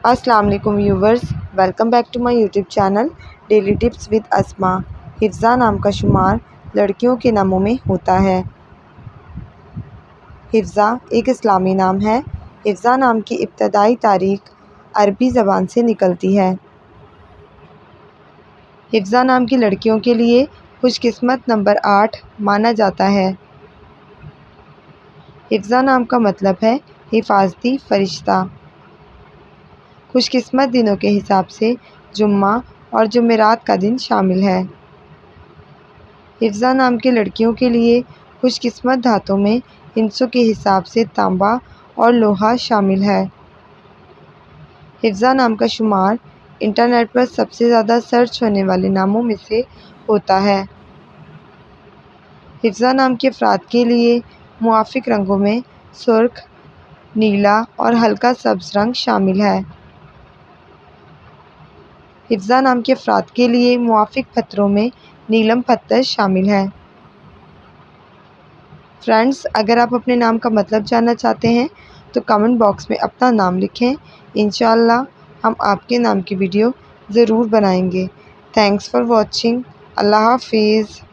السلام علیکم viewers, welcome back to my YouTube channel daily tips with Asma. حفظہ نام کا شمار لڑکیوں کے ناموں میں ہوتا ہے۔ حفظہ ایک اسلامی نام ہے۔ حفظہ نام کی ابتدائی تاریخ عربی زبان سے نکلتی ہے۔ حفظہ نام کی لڑکیوں کے لیے خوش قسمت نمبر 8 مانا جاتا ہے۔ حفظہ نام کا مطلب ہے حفاظتی فرشتہ۔ خوش قسمت دنوں کے حساب سے جمعہ اور جمعرات کا دن شامل ہے۔ حفظہ نام کی لڑکیوں کے لیے خوش قسمت دھاتوں میں ہندسوں کے حساب سے تانبا اور لوہا شامل ہے۔ حفظہ نام کا شمار انٹرنیٹ پر سب سے زیادہ سرچ ہونے والے ناموں میں سے ہوتا ہے۔ حفظہ نام کے افراد کے لیے موافق رنگوں میں سرخ، نیلا اور ہلکا سبز رنگ شامل ہے۔ حفظہ نام کے افراد کے لیے موافق پتھروں میں نیلم پتھر شامل ہے۔ فرینڈز، اگر آپ اپنے نام کا مطلب جاننا چاہتے ہیں تو کمنٹ باکس میں اپنا نام لکھیں۔ انشاءاللہ ہم آپ کے نام کی ویڈیو ضرور بنائیں گے۔ Thanks for watching. اللہ حافظ۔